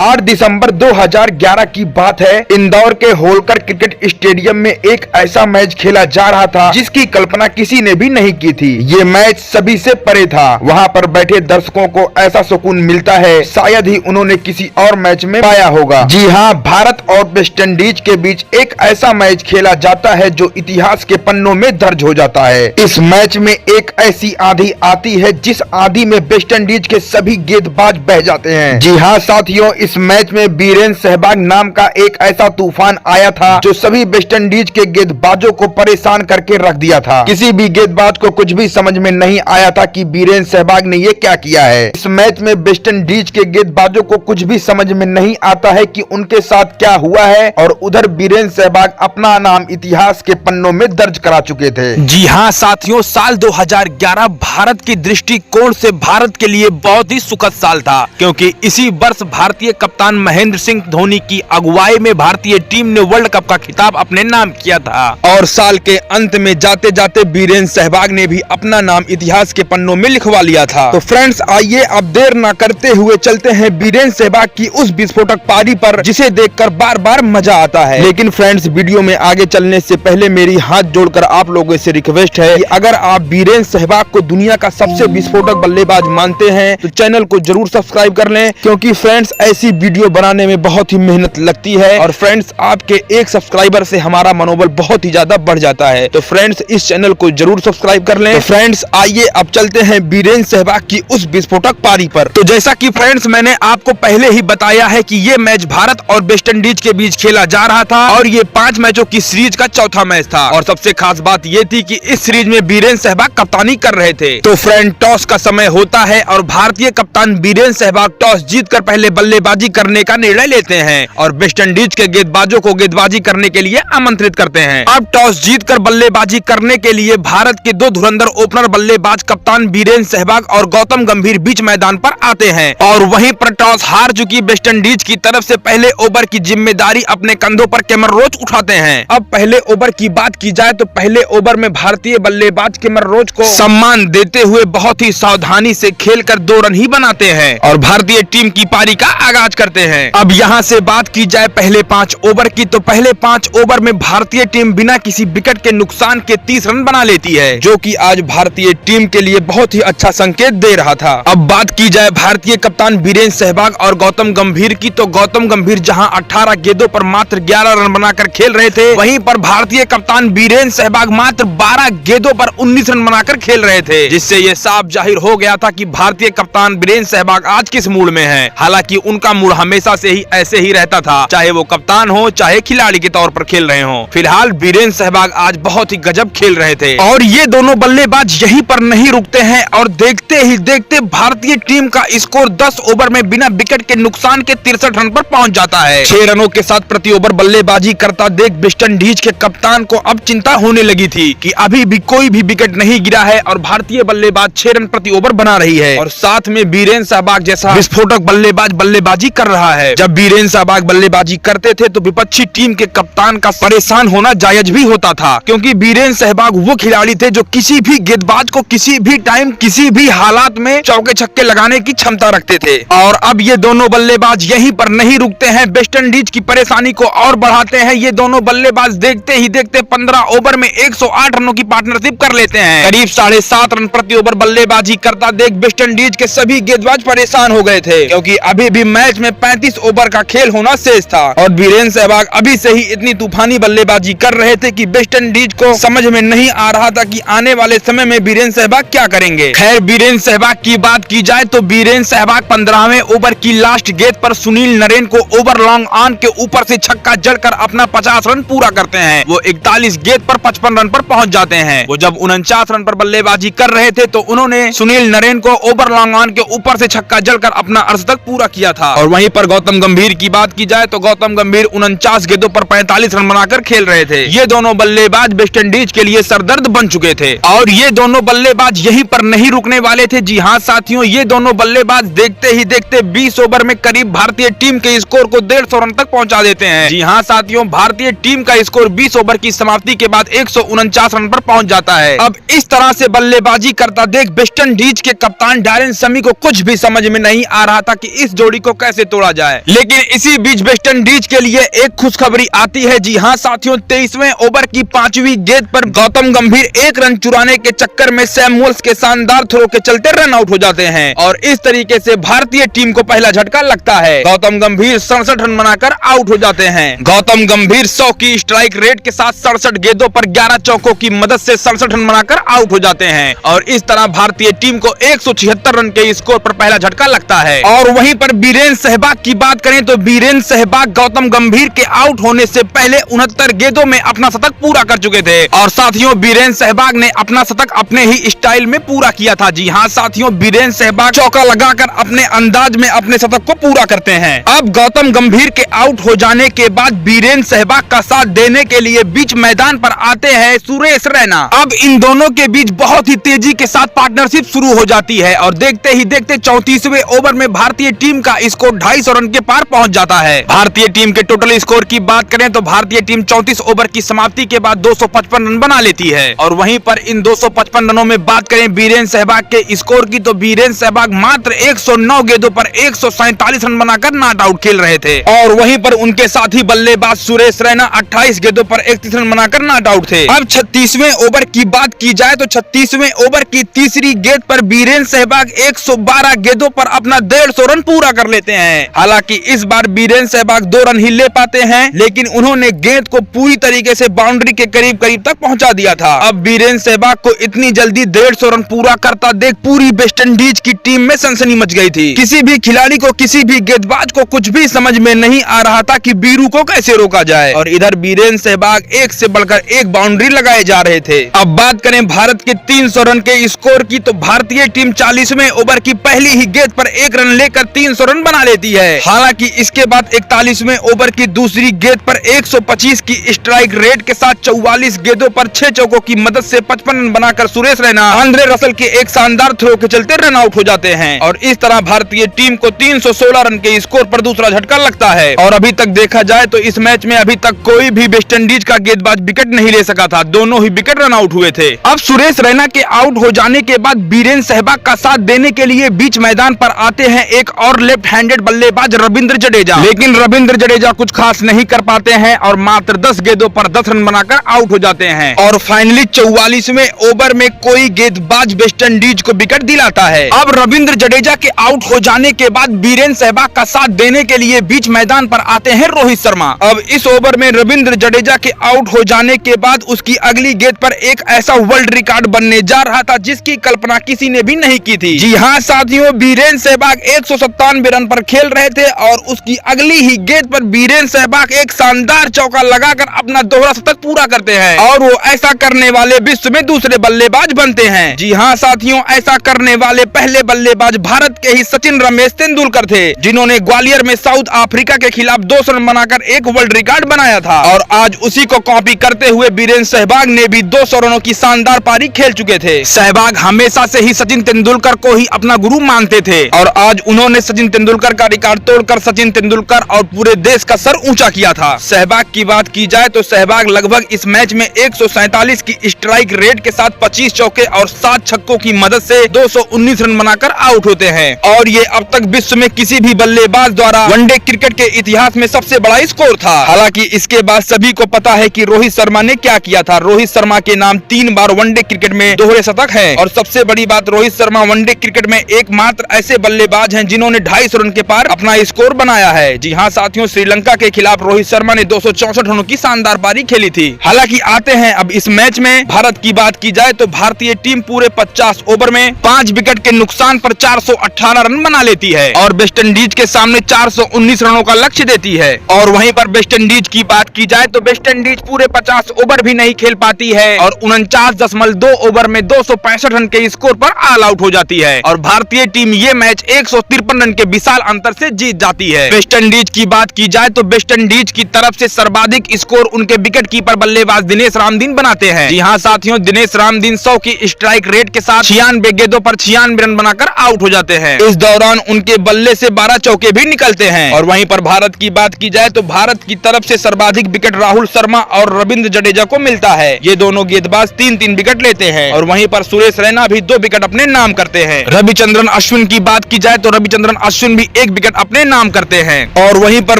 8 दिसंबर 2011 की बात है। इंदौर के होलकर क्रिकेट स्टेडियम में एक ऐसा मैच खेला जा रहा था जिसकी कल्पना किसी ने भी नहीं की थी। ये मैच सभी से परे था। वहां पर बैठे दर्शकों को ऐसा सुकून मिलता है शायद ही उन्होंने किसी और मैच में पाया होगा। जी हाँ, भारत और वेस्ट इंडीज के बीच एक ऐसा मैच खेला जाता है जो इतिहास के पन्नों में दर्ज हो जाता है। इस मैच में एक ऐसी आंधी आती है जिस आंधी में वेस्ट इंडीज के सभी गेंदबाज बह जाते हैं। जी हाँ साथियों, इस मैच में वीरेंद्र सहवाग नाम का एक ऐसा तूफान आया था जो सभी वेस्ट इंडीज के गेंदबाजों को परेशान करके रख दिया था। किसी भी गेंदबाज को कुछ भी समझ में नहीं आया था कि वीरेंद्र सहवाग ने ये क्या किया है। इस मैच में वेस्ट इंडीज के गेंदबाजों को कुछ भी समझ में नहीं आता है कि उनके साथ क्या हुआ है और उधर वीरेंद्र सहवाग अपना नाम इतिहास के पन्नों में दर्ज करा चुके थे। जी हाँ साथियों, साल 2011 भारत की दृष्टिकोण से भारत के लिए बहुत ही सुखद साल था, क्योंकि इसी वर्ष भारतीय कप्तान महेंद्र सिंह धोनी की अगुवाई में भारतीय टीम ने वर्ल्ड कप का खिताब अपने नाम किया था और साल के अंत में जाते जाते वीरेंद्र सहवाग ने भी अपना नाम इतिहास के पन्नों में लिखवा लिया था। तो फ्रेंड्स, आइए अब देर न करते हुए चलते हैं वीरेंद्र सहवाग की उस विस्फोटक पारी पर जिसे देखकर बार बार मजा आता है। लेकिन फ्रेंड्स, वीडियो में आगे चलने से पहले मेरी हाथ जोड़कर आप लोगों से रिक्वेस्ट है कि अगर आप वीरेंद्र सहवाग को दुनिया का सबसे विस्फोटक बल्लेबाज मानते हैं तो चैनल को जरूर सब्सक्राइब कर लें, क्योंकि फ्रेंड्स ऐसी वीडियो बनाने में बहुत ही मेहनत लगती है और फ्रेंड्स आपके एक सब्सक्राइबर से हमारा मनोबल बहुत ही ज्यादा बढ़ जाता है। तो फ्रेंड्स इस चैनल को जरूर सब्सक्राइब कर लें। तो फ्रेंड्स आइए अब चलते हैं वीरेंद्र सहवाग की उस विस्फोटक पारी पर। तो जैसा कि फ्रेंड्स मैंने आपको पहले ही बताया है कि ये मैच भारत और वेस्ट इंडीज के बीच खेला जा रहा था और ये 5 मैचों की सीरीज का चौथा मैच था और सबसे खास बात ये थी कि इस सीरीज में वीरेंद्र सहवाग कप्तानी कर रहे थे। तो फ्रेंड, टॉस का समय होता है और भारतीय कप्तान वीरेंद्र सहवाग टॉस जीतकर पहले बल्लेबाजी करने का निर्णय लेते हैं और वेस्ट इंडीज के गेंदबाजों को गेंदबाजी करने के लिए आमंत्रित करते हैं। अब टॉस जीतकर बल्लेबाजी करने के लिए भारत के 2 धुरंधर ओपनर बल्लेबाज कप्तान वीरेंद्र सहवाग और गौतम गंभीर बीच मैदान पर आते हैं और वहीं पर टॉस हार चुकी वेस्ट इंडीज की तरफ से पहले ओवर की जिम्मेदारी अपने कंधों पर कैमर रोच उठाते हैं। अब पहले ओवर की बात की जाए तो पहले ओवर में भारतीय बल्लेबाज कैमर रोच को सम्मान देते हुए बहुत ही सावधानी से खेलकर 2 रन ही बनाते हैं और भारतीय टीम की पारी का आगाज करते हैं। अब यहाँ से बात की जाए पहले 5 ओवर की, तो पहले 5 ओवर में भारतीय टीम बिना किसी विकेट के नुकसान के 30 रन बना लेती है, जो कि आज भारतीय टीम के लिए बहुत ही अच्छा संकेत दे रहा था। अब बात की जाए भारतीय कप्तान वीरेंद्र सहवाग और गौतम गंभीर की, तो गौतम गंभीर जहां 18 गेंदों पर मात्र 11 रन बनाकर खेल रहे थे, वहीं पर भारतीय कप्तान वीरेंद्र सहवाग मात्र 12 गेंदों पर 19 रन बनाकर खेल रहे थे, जिससे ये साफ जाहिर हो गया था कि भारतीय कप्तान वीरेंद्र सहवाग आज किस मूड में है। हालांकि उनका मूड हमेशा से ही ऐसे ही रहता था, चाहे वो कप्तान हो चाहे खिलाड़ी के तौर पर खेल रहे हो। फिलहाल वीरेंद्र सहवाग आज बहुत ही गजब खेल रहे थे और ये दोनों बल्लेबाज यहीं पर नहीं रुकते हैं और देखते ही देखते भारतीय टीम का स्कोर 10 ओवर में बिना विकेट के नुकसान के 63 रन पर पहुंच जाता है। 6 रनों के साथ प्रति ओवर बल्लेबाजी करता देख वेस्ट इंडीज के कप्तान को अब चिंता होने लगी थी कि अभी भी कोई भी विकेट नहीं गिरा है और भारतीय बल्लेबाज 6 रन प्रति ओवर बना रही है और साथ में वीरेंद्र सहवाग जैसा विस्फोटक बल्लेबाज बल्लेबाजी कर रहा है। जब वीरेंद्र सहवाग बल्लेबाजी करते थे तो विपक्षी टीम के कप्तान का परेशान होना जायज भी होता था, क्योंकि वीरेंद्र सहवाग वो खिलाड़ी थे जो किसी भी गेंदबाज को किसी भी टाइम किसी भी हालात में चौके छक्के लगाने की क्षमता रखते थे। और अब ये दोनों बल्लेबाज यहीं पर नहीं रुकते हैं, वेस्ट इंडीज की परेशानी को और बढ़ाते हैं। ये दोनों बल्लेबाज देखते ही देखते 15 ओवर में 108 रनों की पार्टनरशिप कर लेते हैं। करीब 7.5 रन प्रति ओवर बल्लेबाजी करता देख वेस्ट इंडीज के सभी गेंदबाज परेशान हो गए थे, क्योंकि अभी भी मैच में 35 ओवर का खेल होना शेष था और वीरेंद्र सहवाग अभी से ही इतनी तूफानी बल्लेबाजी कर रहे थे कि वेस्ट इंडीज को समझ में नहीं आ रहा था कि आने वाले समय में वीरेंद्र सहवाग क्या करेंगे। खैर, वीरेंद्र सहवाग की बात की जाए तो वीरेंद्र सहवाग 15वें ओवर की लास्ट गेंद पर सुनील नरेन को ओवर लॉन्ग ऑन के ऊपर से छक्का जड़कर अपना 50 रन पूरा करते हैं। वो 41 गेंद पर 55 रन पर पहुंच जाते हैं। वो जब 49 रन पर बल्लेबाजी कर रहे थे तो उन्होंने सुनील नरेन को ओवर लॉन्ग ऑन के ऊपर से छक्का जड़कर अपना अर्धशतक पूरा किया था। और वहीं पर गौतम गंभीर की बात की जाए तो गौतम गंभीर 49 गेंदों पर 45 रन बनाकर खेल रहे थे। ये दोनों बल्लेबाज वेस्ट इंडीज के लिए सरदर्द बन चुके थे और ये दोनों बल्लेबाज यहीं पर नहीं रुकने वाले थे। जी हाँ साथियों, ये दोनों बल्लेबाज देखते ही देखते 20 ओवर में करीब भारतीय टीम के स्कोर को 150 रन तक पहुंचा देते हैं। जी हाँ साथियों, भारतीय टीम का स्कोर 20 ओवर की समाप्ति के बाद 149 रन पर पहुंच जाता है। अब इस तरह से बल्लेबाजी करता देख वेस्ट इंडीज के कप्तान डैरेन समी को कुछ भी समझ में नहीं आ रहा था कि इस जोड़ी को कैसे तोड़ा जाए। लेकिन इसी बीच वेस्ट इंडीज के लिए एक खुशखबरी आती है। जी हां साथियों, 23वें ओवर की 5वीं गेंद पर गौतम गंभीर एक रन चुराने के चक्कर में सैमुअल्स के शानदार थ्रो के चलते रन आउट हो जाते हैं और इस तरीके से भारतीय टीम को पहला झटका लगता है। गौतम गंभीर 67 रन बनाकर आउट हो जाते हैं। गौतम गंभीर 100 की स्ट्राइक रेट के साथ 67 गेंदों पर 11 चौकों की मदद से 67 रन बनाकर आउट हो जाते हैं और इस तरह भारतीय टीम को 176 रन के स्कोर पर पहला झटका लगता है। और वहीं पर वीरेंद्र सहवाग की बात करें तो वीरेंद्र सहवाग गौतम गंभीर के आउट होने से पहले 69 गेंदों में अपना शतक पूरा कर चुके थे और साथियों वीरेंद्र सहवाग ने अपना शतक अपने ही स्टाइल में पूरा किया था। जी हां साथियों, वीरेंद्र सहवाग चौका लगाकर अपने अंदाज में अपने शतक को पूरा करते हैं। अब गौतम गंभीर के आउट हो जाने के बाद वीरेंद्र सहवाग का साथ देने के लिए बीच मैदान पर आते हैं सुरेश रैना। अब इन दोनों के बीच बहुत ही तेजी के साथ पार्टनरशिप शुरू हो जाती है और देखते ही देखते 34वें ओवर में भारतीय टीम का स्कोर 250 रन के पार पहुंच जाता है। भारतीय टीम के टोटल स्कोर की बात करें तो भारतीय टीम 34 ओवर की समाप्ति के बाद 255 रन बना लेती है और वहीं पर इन 255 रनों में बात करें वीरेंद्र सहवाग के स्कोर की तो वीरेंद्र सहवाग मात्र 109 गेंदों पर 147 रन बनाकर नॉट आउट खेल रहे थे और वहीं पर उनके साथी बल्लेबाज सुरेश रैना 28 गेंदों पर 31 रन बनाकर नॉट आउट थे। अब 36वें ओवर की बात की जाए तो 36वें ओवर की तीसरी गेंद पर वीरेंद्र सहवाग 112 गेंदों पर अपना 150 रन पूरा कर लेते हैं। हालांकि इस बार वीरेंद्र सहवाग 2 रन ही ले पाते हैं लेकिन उन्होंने गेंद को पूरी तरीके से बाउंड्री के करीब तक पहुंचा दिया था। अब वीरेंद्र सहवाग को इतनी जल्दी 150 रन पूरा करता देख पूरी वेस्ट इंडीज की टीम में सनसनी मच गई थी। किसी भी खिलाड़ी को, किसी भी गेंदबाज को कुछ भी समझ में नहीं आ रहा था कि बीरू को कैसे रोका जाए और इधर वीरेंद्र सहवाग एक से बढ़कर एक बाउंड्री लगाए जा रहे थे। अब बात करें भारत के 300 रन के स्कोर की तो भारतीय टीम 40वें ओवर की पहली ही गेंद पर 1 रन लेकर 300 रन बना लेती है। हालांकि इसके बाद 41वें ओवर की दूसरी गेंद पर 125 की स्ट्राइक रेट के साथ 44 गेंदों पर 6 चौकों की मदद से 55 रन बनाकर सुरेश रैना आंद्रे रसल के एक शानदार थ्रो के चलते रन आउट हो जाते हैं और इस तरह भारतीय टीम को 316 रन के स्कोर पर दूसरा झटका लगता है। और अभी तक देखा जाए तो इस मैच में अभी तक कोई भी वेस्ट इंडीज का गेंदबाज विकेट नहीं ले सका था, दोनों ही विकेट रन आउट हुए थे। अब सुरेश रैना के आउट हो जाने के बाद वीरेंद्र सहवाग का साथ देने के लिए बीच मैदान पर आते हैं एक और लेफ्ट हैंडेड बल्लेबाज रविंद्र जडेजा, लेकिन रविंद्र जडेजा कुछ खास नहीं कर पाते हैं और मात्र 10 गेंदों पर 10 रन बनाकर आउट हो जाते हैं और फाइनली 44वें ओवर में कोई गेंदबाज वेस्ट इंडीज को विकेट दिलाता है। अब रविंद्र जडेजा के आउट हो जाने के बाद वीरेंद्र सहवाग का साथ देने के लिए बीच मैदान पर आते हैं रोहित शर्मा। अब इस ओवर में रविंद्र जडेजा के आउट हो जाने के बाद उसकी अगली गेंद पर एक ऐसा वर्ल्ड रिकॉर्ड बनने जा रहा था जिसकी कल्पना किसी ने भी नहीं की थी। जी हाँ साथियों, वीरेंद्र सहवाग 197 रन पर खेल रहे थे और उसकी अगली ही गेंद पर वीरेंद्र सहवाग एक शानदार चौका लगाकर अपना दोहरा शतक पूरा करते हैं और वो ऐसा करने वाले विश्व में दूसरे बल्लेबाज बनते हैं। जी हाँ साथियों, ऐसा करने वाले पहले बल्लेबाज भारत के ही सचिन रमेश तेंदुलकर थे जिन्होंने ग्वालियर में साउथ अफ्रीका के खिलाफ 200 रन बनाकर एक वर्ल्ड रिकॉर्ड बनाया था और आज उसी को कॉपी करते हुए वीरेंद्र सहवाग ने भी 200 रनों की शानदार पारी खेल चुके थे। सहवाग हमेशा से ही सचिन तेंदुलकर को ही अपना गुरु मानते थे और आज उन्होंने सचिन तेंदुलकर का रिकॉर्ड तोड़कर सचिन तेंदुलकर और पूरे देश का सर ऊंचा किया था। सहवाग की बात की जाए तो सहवाग लगभग इस मैच में 147 की स्ट्राइक रेट के साथ 25 चौके और 7 छक्कों की मदद से 219 रन बनाकर आउट होते हैं और ये अब तक विश्व में किसी भी बल्लेबाज द्वारा वनडे क्रिकेट के इतिहास में सबसे बड़ा स्कोर था। हालांकि इसके बाद सभी को पता है कि रोहित शर्मा ने क्या किया था। रोहित शर्मा के नाम 3 बार वनडे क्रिकेट में दोहरे शतक है और सबसे बड़ी बात रोहित शर्मा वनडे क्रिकेट में एकमात्र ऐसे बल्लेबाज हैं जिन्होंने 250 रन के पार अपना स्कोर बनाया है। जी हाँ साथियों, श्रीलंका के खिलाफ रोहित शर्मा ने 264 रनों की शानदार पारी खेली थी। हालांकि आते हैं अब इस मैच में भारत की बात की जाए तो भारतीय टीम पूरे 50 ओवर में 5 विकेट के नुकसान पर 418 रन बना लेती है और वेस्ट इंडीज के सामने 419 रनों का लक्ष्य देती है। और वहीं पर वेस्ट इंडीज की बात की जाए तो वेस्ट इंडीज पूरे 50 ओवर भी नहीं खेल पाती है और 49.2 ओवर में 265 रन के स्कोर पर ऑल आउट हो जाती है और भारतीय टीम ये मैच 153 रन के विशाल अंतर से जीत जाती है। वेस्ट इंडीज की बात की जाए तो वेस्ट इंडीज की तरफ से सर्वाधिक स्कोर उनके विकेट कीपर बल्लेबाज दिनेश रामदीन बनाते हैं। जी हाँ साथियों, दिनेश रामदीन 100 की स्ट्राइक रेट के साथ 96 गेंदों पर 96 रन बनाकर आउट हो जाते हैं। इस दौरान उनके बल्ले से 12 चौके भी निकलते हैं। और वहीं पर भारत की बात की जाए तो भारत की तरफ से सर्वाधिक विकेट राहुल शर्मा और रविंद्र जडेजा को मिलता है। ये दोनों गेंदबाज 3-3 विकेट लेते हैं और वहीं पर सुरेश रैना भी 2 विकेट अपने नाम करते हैं। रविचंद्रन अश्विन की बात की जाए तो रविचंद्रन अश्विन भी एक विकेट अपने नाम करते हैं। और वहीं पर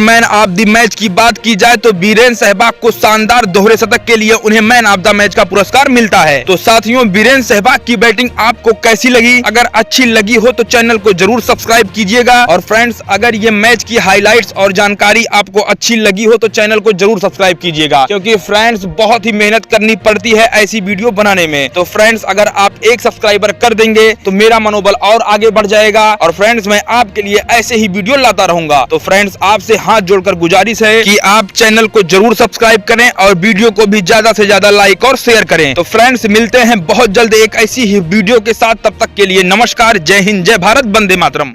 मैन ऑफ द मैच की बात की जाए तो वीरेंद्र सहवाग को शानदार दोहरे शतक के लिए उन्हें मैन ऑफ द मैच का पुरस्कार मिलता है। तो साथियों, वीरेंद्र सहवाग की बैटिंग आपको कैसी लगी? अगर अच्छी लगी हो तो चैनल को जरूर सब्सक्राइब कीजिएगा। और फ्रेंड्स, अगर ये मैच की हाइलाइट्स और जानकारी आपको अच्छी लगी हो तो चैनल को जरूर सब्सक्राइब कीजिएगा, क्योंकि फ्रेंड्स बहुत ही मेहनत करनी पड़ती है ऐसी वीडियो बनाने में। तो फ्रेंड्स, अगर आप एक सब्सक्राइबर कर देंगे तो मेरा मनोबल और आगे बढ़ जाएगा और फ्रेंड्स मैं आपके लिए ऐसे ही वीडियो लाता रहूंगा। तो फ्रेंड्स, आपसे हाथ जोड़कर गुजारिश है कि आप चैनल को जरूर सब्सक्राइब करें और वीडियो को भी ज्यादा से ज्यादा लाइक और शेयर करें। तो फ्रेंड्स, मिलते हैं बहुत जल्द एक ऐसी ही वीडियो के साथ। तब तक के लिए नमस्कार, जय हिंद, जय भारत, वंदे मातरम।